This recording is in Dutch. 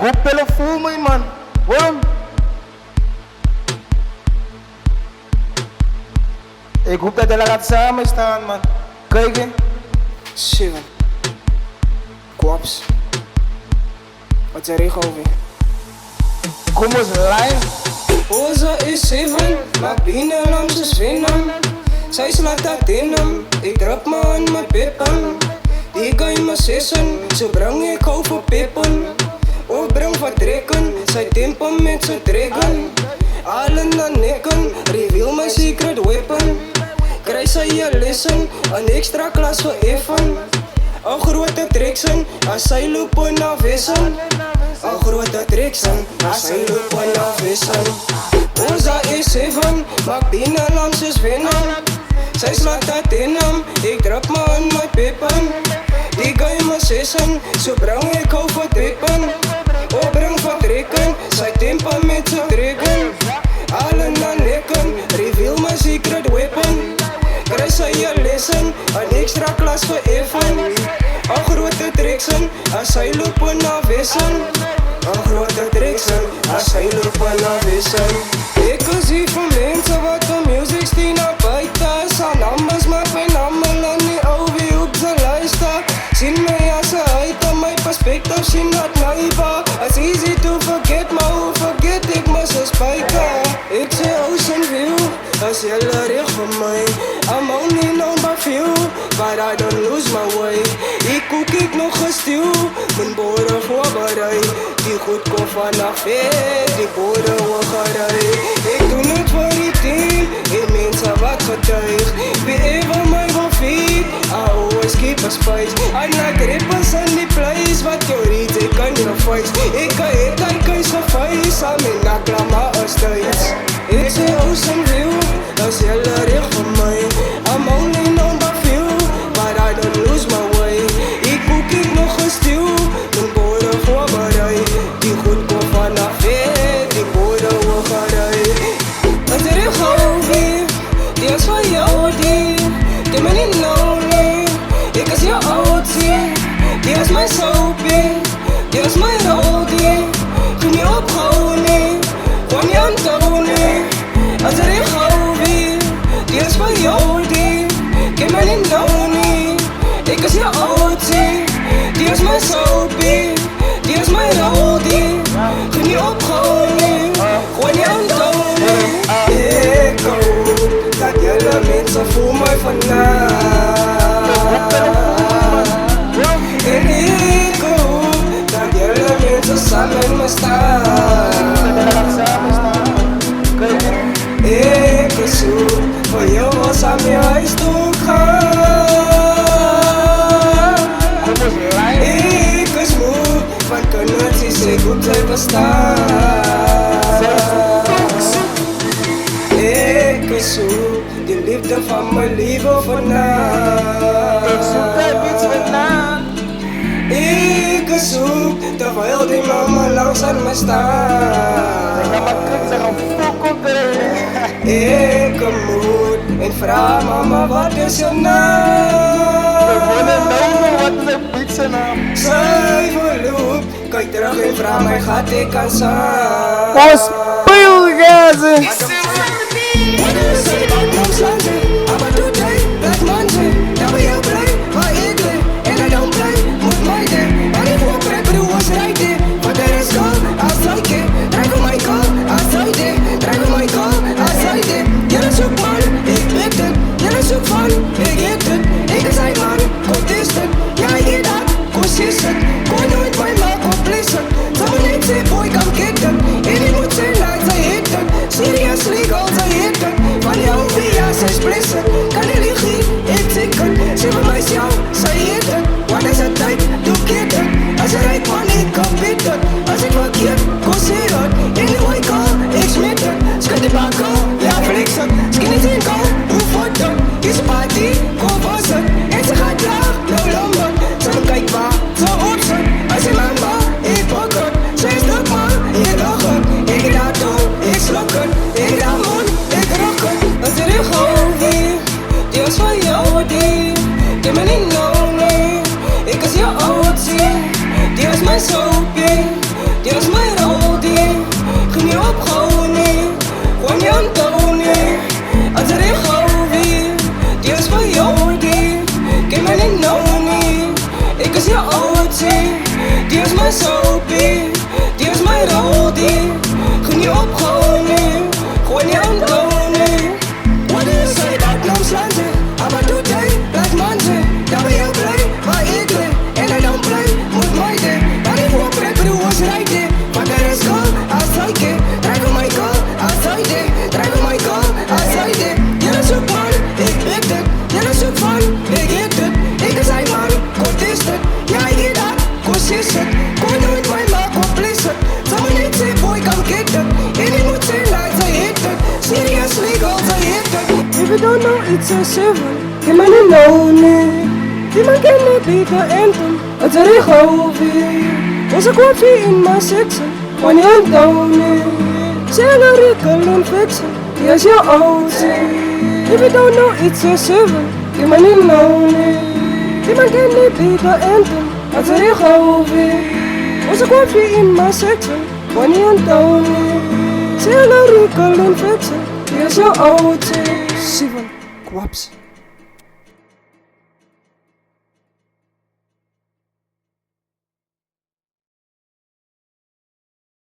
goed pillen voel me man. Waarom? Ik hoop dat jullie gaat samen staan man. Kijk eens. 7. Kwaps. Wat zeg je over? Kom eens lijn. Oza is 7, maak binnen om ze zwinnen. Zij slaat dat in hem, ik drap me aan mijn pippen. Die ga in mijn sissen, ze breng ik over pippen. Ook breng wat trekken, zij timpen met z'n trekken. Allen dan nikken, reveal mijn secret weapon. Krijg zij je lessen, een extra klas voor even. Een grote triksen, als zij lopen naar vissen. Een grote triksen, als zij lopen naar vissen. Oza is 7, maak binnenlands is winnen. Zij slaat dat in hem, ik drap me aan mijn pippen. Die ga in mijn sissen, ze breng ik over trippen. Ook breng van trekken, zij timpen met z'n trekken. Allen dan nikken, reveal mijn secret weapon. Krijg zij je lessen, een extra klas voor even. Een grote triksen, als zij lopen naar vissen. Een grote triksen, als zij lopen naar vissen. Ik zie van mensen wat de music steen naar buiten. Zijn nummers maar geen namen en niet over op zijn lijsten. Zien mij als ze uit aan mijn perspectief, zien dat naïva. It's easy to forget, maar hoe vergeet ik me zo spijker. Ik zie Ocean View, dat is heel erg voor mij. I'm only number few, but I don't lose my way. Ik kook ik nog gestew, mijn boren voorbereid. Die goed komt vanaf vet, die boren waggerij. Ik doe het voor die team, in mensen wat getuig. Wie even mij wil feed, I always keep a spice. I like rippers on the place, wat jou reads, ik kan je face. Ik kan het, ik kan je face, I'm in a klammer als thuis. Ik zie Ocean View, dat is heel erg voor mij. I'm only number few, but I don't lose my way. Ik kook ik nog gestew, mijn boren voorbereid. Die goed komt vanaf vet, die boren waggerij. Als er een gouden, die is van jou die me niet nodig. Ik is je oud zie, die is mijn soapie, die is mijn rodie. Kun je ophouden, gewoon je Antoni. Als er een gouden, die is van jou die me niet nodig. Ik is je oud zie, die is mijn soapie, die is mijn rodie. Kun je ophouden, gewoon je Antoni. Ik hoop dat jullie mensen voor mij vandaag. En ik hoop dat jullie mensen samen met me staan. Ik zoek voor jou als aan je huis toe gaan. Ik is moe van connoties, ik goed blijven staan. Ik zoek die liefde van mijn leven vandaag. Ik zoek het iets vandaan. Ik zoek terwijl die mama langs aan me staat. Ik ga maar terug zeggen, fuck op Ik moet en vraag mama wat is je naam? We willen nou wat is een pizza naam? Zij verloopt, kijk terug en vraag mij gaat ik aan samen. Oh, speelgazen! Wat wil je zeggen dat nog slanten? Maar doe jij, dat man zijn, dat ben je blij, maar ik blij. En hij dan blij, moet mij doen. Maar ik wil preppen, hoe was het dit? Wat er is gone, als like it. Drijf op mijn kant, als like it. Drijf op mijn kant, als like it. Jullie zoek man, ik weet het. Jullie zoek van, ik weet het. Ik zei man, goed is het. Ja, je dat, goed is het. Kon nooit bij mij oplezen. Zou me niet zeggen, boy, kan kicken. En ik moet zijn, laat zij hitten. Seriously. don't know it's a 7. Die man nie nou nie. Die man ken nie beter anthem. As a rehovi. Was a coffee in my section. When you're down nie. Sell a wrinkle and fix it. Here's your OT. If you don't know it's a 7. Die man nie nou nie. Die man ken nie beter anthem. As a rehovi. Was a coffee in my section. When you're down nie. Sell a wrinkle and fix it. Here's your OT. 7 kwaps.